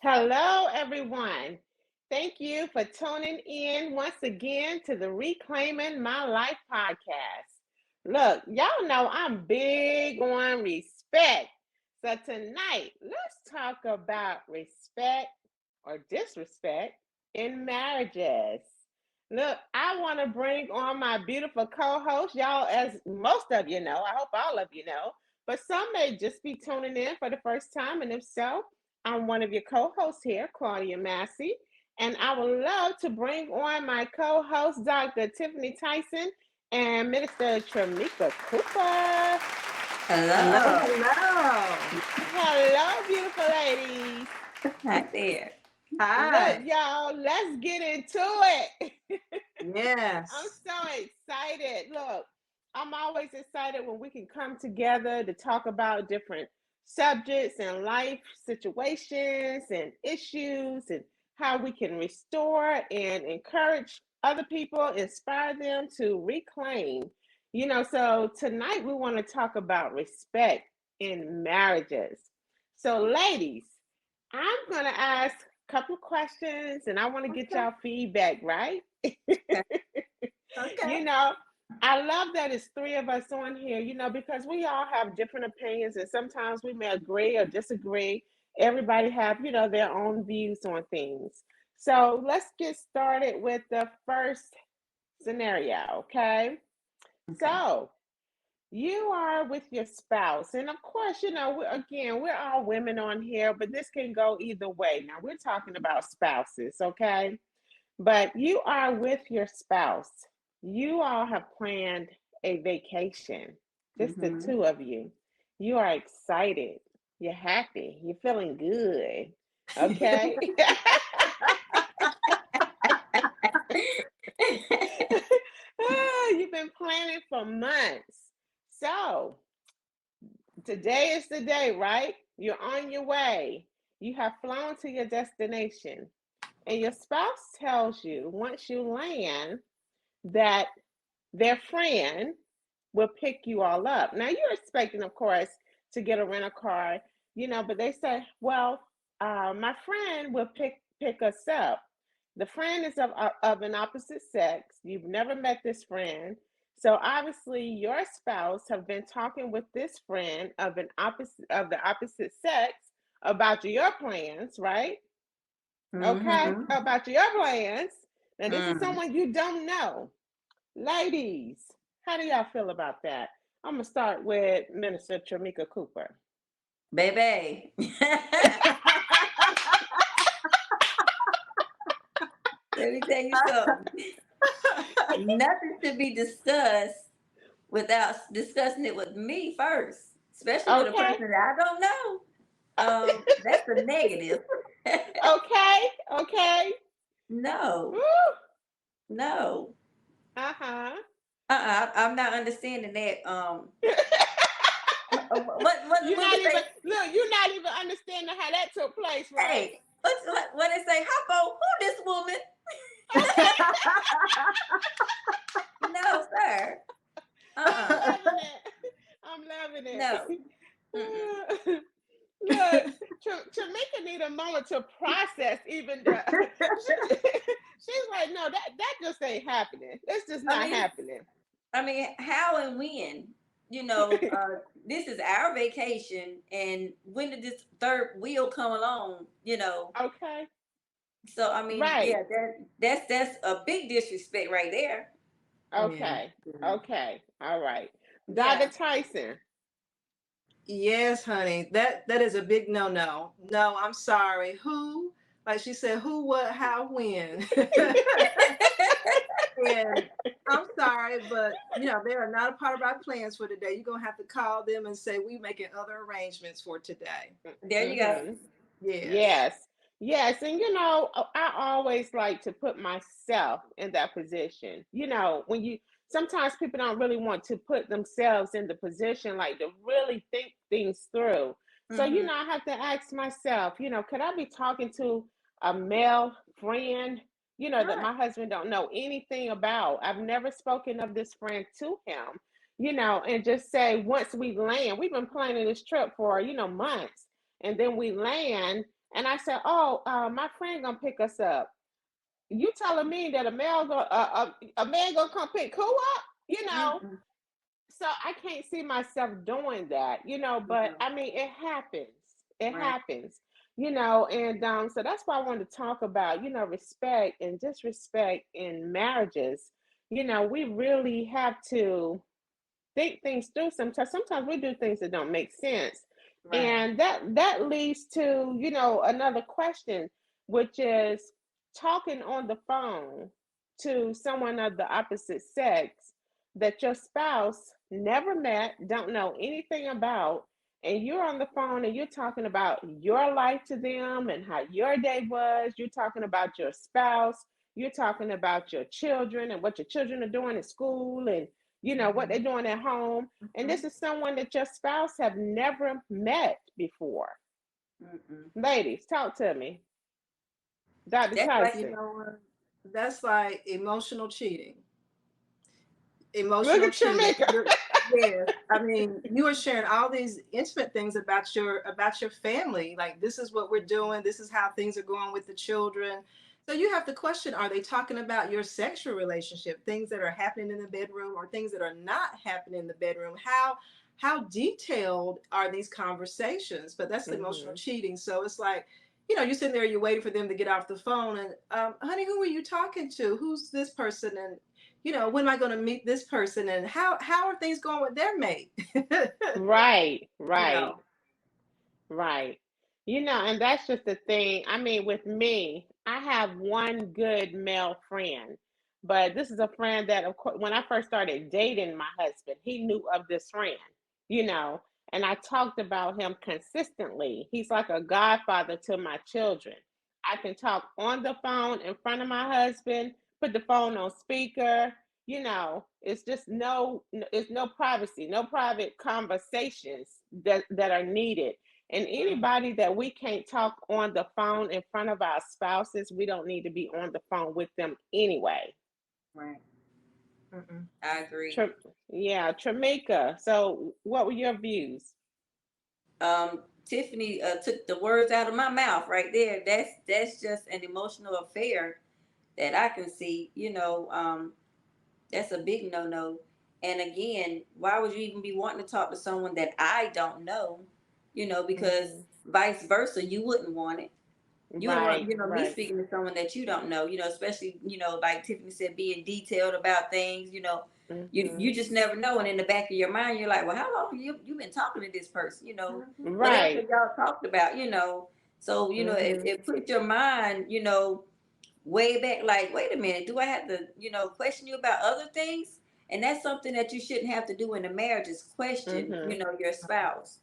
Hello, everyone. Thank you for tuning in once again to the Reclaiming My Life podcast. Look, y'all know I'm big on respect. So tonight, let's talk about respect or disrespect in marriages. Look, I want to bring on my beautiful co host, y'all, as most of you know. I hope all of you know, but some may just be tuning in for the first time. And if so, I'm one of your co hosts here, Claudia Massey. And I would love to bring on my co host, Dr. Tiffany Tyson and Minister Tramika Cooper. Hello. Hello, hello. Hello, beautiful ladies. Hi there. Look, Hi. y'all, let's get into it. I'm Yes. so excited. Look, I'm always excited when we can come together to talk about different subjects and life situations and issues and how we can restore and encourage other people, inspire them to reclaim. So tonight we want to talk about respect in marriages. So, ladies, I'm going to ask a couple questions and I want to get Okay. y'all feedback, right? Okay. you know, I love that it's three of us on here, because we all have different opinions and sometimes we may agree or disagree. Everybody have, their own views on things. So let's get started with the first scenario, okay? Okay. So you are with your spouse, and of course, we're all women on here, but this can go either way. Now, we're talking about spouses, okay? But you are with your spouse. You all have planned a vacation, just the Mm-hmm. two of you. You are excited. You're happy. You're feeling good. Okay? You've been planning for months. So, today is the day, right? You're on your way. You have flown to your destination. And your spouse tells you once you land that their friend will pick you all up. Now you're expecting, of course, to get a rental car, but they say, well, my friend will pick us up. The friend is of an opposite sex. You've never met this friend. So obviously your spouse have been talking with this friend of the opposite sex about your plans, right? Okay, Mm-hmm. about your plans. Now this is Mm. someone you don't know. Ladies, how do y'all feel about that? I'm gonna start with Minister Tramika Cooper. Baby. Let me tell you something. Nothing should be discussed without discussing it with me first, especially with a Okay, person that I don't know. That's a negative. okay, okay. No, Woo. no. Uh-huh. I'm not understanding that. What You're what not we even say? look, you're not even understanding how that took place, right? Hey, what they say? Hop on, who this woman? No, sir. I'm Uh-uh. loving it. I'm loving No. Mm-mm. it. Look, Tamika need a moment to process even the she's like, no, that just ain't happening. That's just I not mean, happening. how and when? You know, this is our vacation, and when did this third wheel come along? Okay. So I mean, Right. yeah, that's a big disrespect right there. Yeah. Okay. Okay. All right. Dr. Yeah. Tyson. Yes, honey. That is a big no-no. No, I'm sorry. Who? Like she said, who, what, how, when? And I'm sorry, but they are not a part of our plans for today. You're gonna have to call them and say we making other arrangements for today. There you go. Mm-hmm. Yes. Yes. Yes. And I always like to put myself in that position. When you sometimes people don't really want to put themselves in the position like to really think things through. So, Hmm. I have to ask myself, could I be talking to a male friend, that Right. my husband don't know anything about? I've never spoken of this friend to him, and just say once we land, we've been planning this trip for, months, and then we land and I said, "Oh, my friend gonna pick us up." You telling me that a man gonna come pick who up? You know, Mm-mm. so I can't see myself doing that, but No. I mean, it happens. It Right. happens, and so that's why I wanted to talk about, respect and disrespect in marriages. We really have to think things through sometimes. Sometimes we do things that don't make sense. Right. And that leads to, another question, which is talking on the phone to someone of the opposite sex that your spouse never met, don't know anything about, and you're on the phone and you're talking about your life to them and how your day was. You're talking about your spouse. You're talking about your children and what your children are doing at school, and what they're doing at home. And Mm-hmm. this is someone that your spouse have never met before. Mm-mm. Ladies, talk to me. Dr. That's like, You Tyson. know what? That's like emotional cheating. Look Emotional at you, cheating. Mika. Yes, I mean, you are sharing all these intimate things about your family. Like, this is what we're doing. This is how things are going with the children. So you have to question: are they talking about your sexual relationship, things that are happening in the bedroom, or things that are not happening in the bedroom? How detailed are these conversations? But that's the emotional Mm-hmm. cheating. So it's like, you're sitting there, you're waiting for them to get off the phone, and honey, who are you talking to? Who's this person? And when am I going to meet this person, and how are things going with their mate? Right, you right. know. Right. And that's just the thing. I mean, with me, I have one good male friend, but this is a friend that, of course, when I first started dating my husband, he knew of this friend, you know, and I talked about him consistently. He's like a godfather to my children. I can talk on the phone in front of my husband, put the phone on speaker. It's just it's no privacy, no private conversations that are needed, and anybody that we can't talk on the phone in front of our spouses, we don't need to be on the phone with them anyway. Right. Mm-mm. I agree. Tr- yeah, Tramika. So, what were your views? Tiffany took the words out of my mouth right there. That's just an emotional affair that I can see. That's a big no no. And again, why would you even be wanting to talk to someone that I don't know? Because Hmm. vice versa, you wouldn't want it. You wouldn't want, Right, me right. speaking to someone that you don't know, especially, like Tiffany said, being detailed about things, you Hmm. just never know. And in the back of your mind, you're like, well, how long you been talking to this person? Whatever Right. y'all talked about, So, Hmm. it puts your mind, way back, like, wait a minute, do I have to, question you about other things? And that's something that you shouldn't have to do in a marriage, is question, Hmm. your spouse.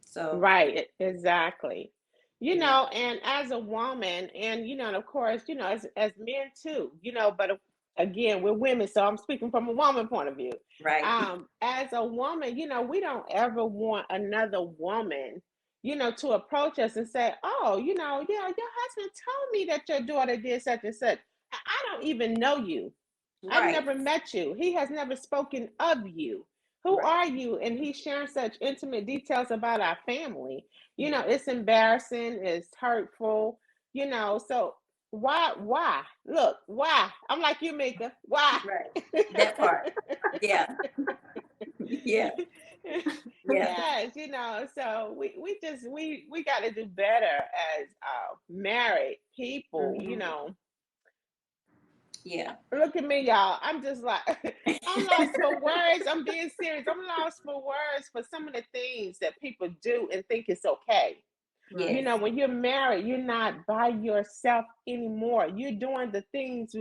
So, Right, exactly. yeah, And as a woman, and and of course, as men too, but again, we're women, so I'm speaking from a woman point of view. right, As a woman, we don't ever want another woman, to approach us and say, "Oh, yeah, your husband told me that your daughter did such and such. I don't even know you. I've right, never met you. He has never spoken of you. Who right. are you?" And he's sharing such intimate details about our family. Yeah. It's embarrassing, it's hurtful, so why? Look, why? I'm like you, Mika. Why? Right. That part. Yeah. Yeah. Yeah. Yes, so we got to do better as married people, Hmm. Yeah. Look at me, y'all. I'm just like, I'm lost for words. I'm being serious. I'm lost for words for some of the things that people do and think it's okay. Right. Yes. When you're married, you're not by yourself anymore. You're doing the things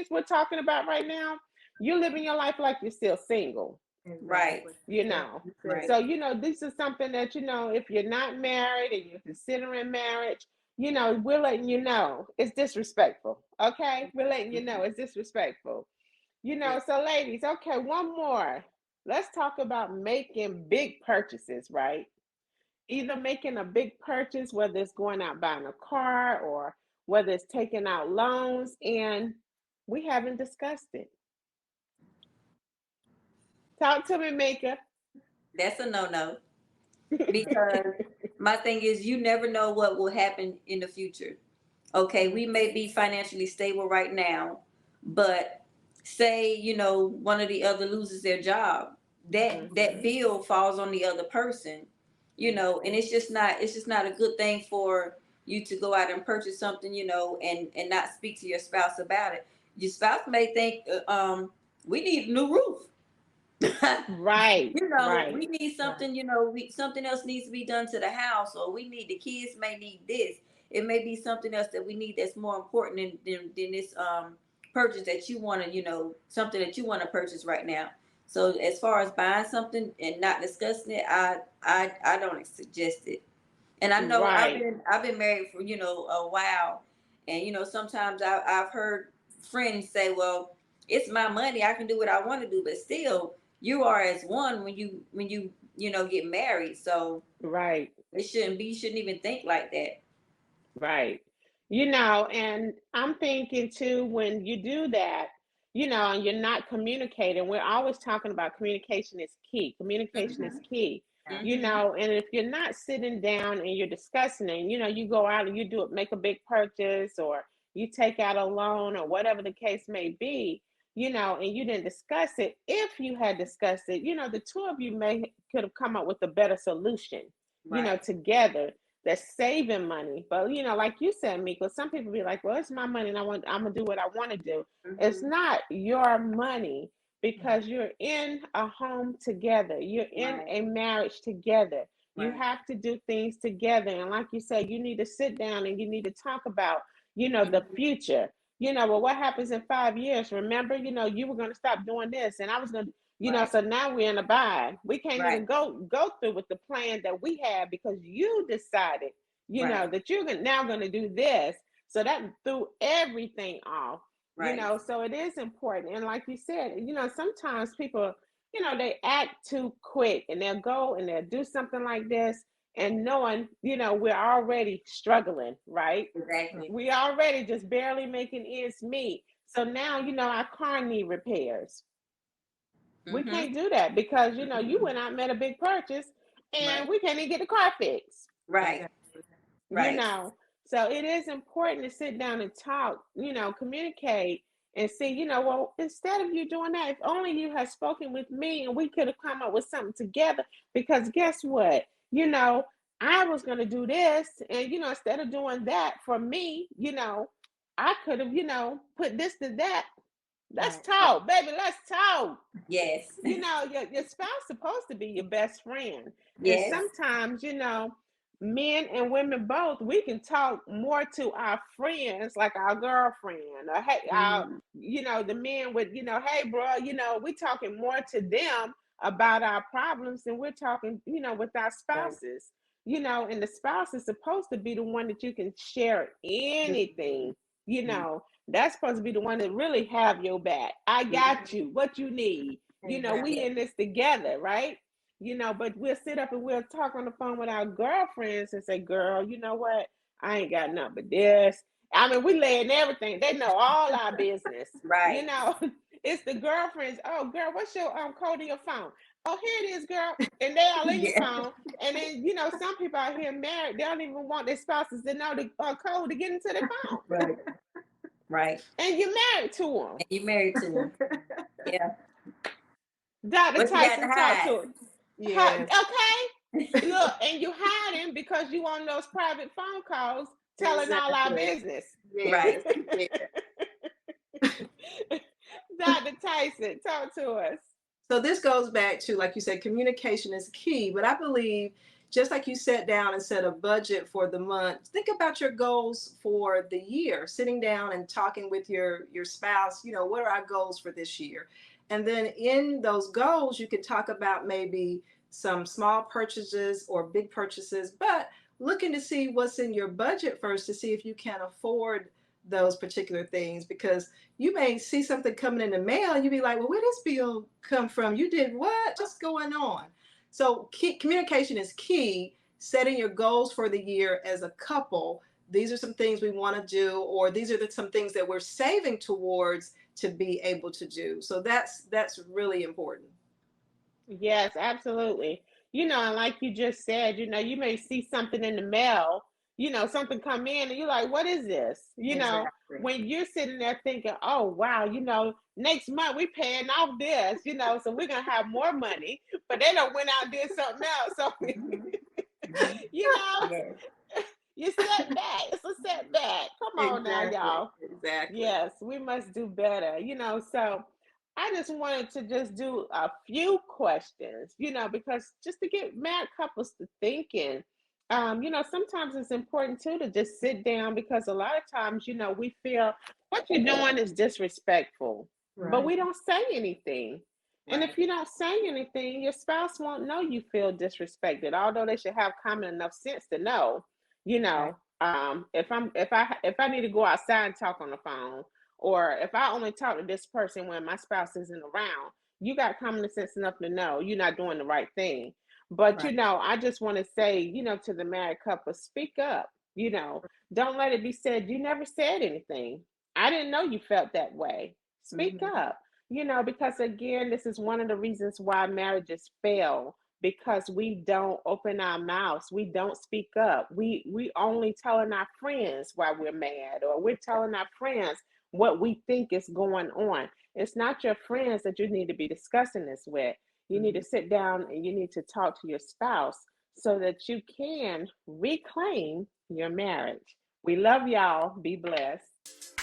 we're talking about right now. You're living your life like you're still single, Right. Exactly. you Yeah, know. you said Right. it. So, this is something that, if you're not married and you're considering marriage, we're letting you know it's disrespectful. Okay? We're letting you know Mhm. it's disrespectful. Yeah. So ladies, okay, one more. Let's talk about making big purchases, right? Either making a big purchase, whether it's going out buying a car or whether it's taking out loans, and we haven't discussed it. Talk to me, Mika. That's a no no, because my thing is, you never know what will happen in the future. Okay, we may be financially stable right now, but say, one of the other loses their job, that bill falls on the other person, and it's just not a good thing for you to go out and purchase something, and not speak to your spouse about it. Your spouse may think, we need a new roof. Right, We right, need something, something else needs to be done to the house, or the kids may need this. It may be something else that we need that's more important than this purchase that you want to, something that you want to purchase right now. So as far as buying something and not discussing it, I don't suggest it. And I know right, I've been married for, a while, and sometimes I've heard friends say, well, it's my money, I can do what I want to do, but still you are as one when you get married. So right. it shouldn't be, you shouldn't even think like that. Right. And I'm thinking too, when you do that, and you're not communicating, we're always talking about communication is key. Communication is Mhm. key. Mhm. And if you're not sitting down and you're discussing it, you go out and you do it, make a big purchase, or you take out a loan, or whatever the case may be, and you didn't discuss it. If you had discussed it, the two of you may could have come up with a better solution, Right. together, that's saving money. But like you said, Miko, some people be like, well, it's my money and I'm gonna do what I want to do. It's Mhm. not your money, because you're in a home together. You're in Right. a marriage together. You Right. have to do things together. And like you said, you need to sit down and you need to talk about, the Mhm. future. Well, what happens in 5 years? Remember, you were gonna stop doing this and I was gonna, Right. so now we're in a bind. We can't Right. even go through with the plan that we had, because you decided, Right. that you're now going to do this. So that threw everything off. Right. So it is important. And like you said, sometimes people, they act too quick and they'll go and they'll do something like this, and knowing, we're already struggling, right? Exactly. We already just barely making ends meet. So now, our car need repairs. We Mhm. can't do that because you Mhm. went out and made a big purchase, and Right. we can't even get the car fixed. Right. Exactly. you Right. know so it is important to sit down and talk, communicate, and see, well, instead of you doing that, if only you had spoken with me and we could have come up with something together. Because guess what, I was going to do this, and instead of doing that for me, I could have, put this to that. Let's Right. talk, baby, let's talk. Yes. Your spouse supposed to be your best friend. And Yes. sometimes, men and women both, we can talk more to our friends, like our girlfriend, or hey, our, Mhm. the men with, hey, bro, we talking more to them about our problems than we're talking, with our Right. spouses. And the spouse is supposed to be the one that you can share anything, you Mhm. know, that's supposed to be the one that really have your back. I got Mhm. you. What you need. We Exactly. Yes. in this together, right? But we'll sit up and we'll talk on the phone with our girlfriends and say, girl, you know what? I ain't got nothing but this. I mean, we laying everything. They know all our business. You Right. know, it's the girlfriends. Oh, girl, what's your code of your phone? Oh, here it is, girl. And they all in your Yeah. phone. And then, some people out here married, they don't even want their spouses to know the code to get into their phone. Right. Right. And you're married to them. And you married to him. Yeah. Dr. What you got to Tyson, talk hide? to it. Yes. Okay. Look, and you hiding because you on those private phone calls telling all our Exactly. business. Right. Yes. Yes. Dr. Tyson, talk to us. So this goes back to, like you said, communication is key. But I believe, just like you sat down and set a budget for the month, think about your goals for the year. Sitting down and talking with your spouse, what are our goals for this year? And then in those goals, you can talk about maybe some small purchases or big purchases, but looking to see what's in your budget first to see if you can afford those particular things, because you may see something coming in the mail and you be like, well, where this bill come from? You did what? What's going on? So communication is key. Setting your goals for the year as a couple. These are some things we want to do, or these are some things that we're saving towards to be able to do. So that's really important. Yes, absolutely. And like you just said, you may see something in the mail, something come in and you're like, what is this? Exactly. When you're sitting there thinking, oh, wow, next month we paying off this, so we're going to have more money, but they don't went out and did something else. So, you know, Yes. you set back. It's a setback. Come on now, Exactly. y'all. Exactly. Yes, we must do better, so I just wanted to just do a few questions, because just to get married couples to thinking, sometimes it's important too to just sit down because a lot of times, we feel what you're doing is disrespectful, but Right. we don't say anything. And Right. if you don't say anything, your spouse won't know you feel disrespected, although they should have common enough sense to know, Right. if I need to go outside and talk on the phone, or if I only talk to this person when my spouse isn't around, you got common sense enough to know you're not doing the right thing. But Right. I just want to say, to the married couple, speak up. Don't let it be said you never said anything. I didn't know you felt that way. Speak Mhm. up. Because again, this is one of the reasons why marriages fail, because we don't open our mouths, we don't speak up, we only telling our friends why we're mad, or we're telling our friends what we think is going on. It's not your friends that you need to be discussing this with. You need to Mhm. sit down and you need to talk to your spouse so that you can reclaim your marriage. We love y'all. Be blessed.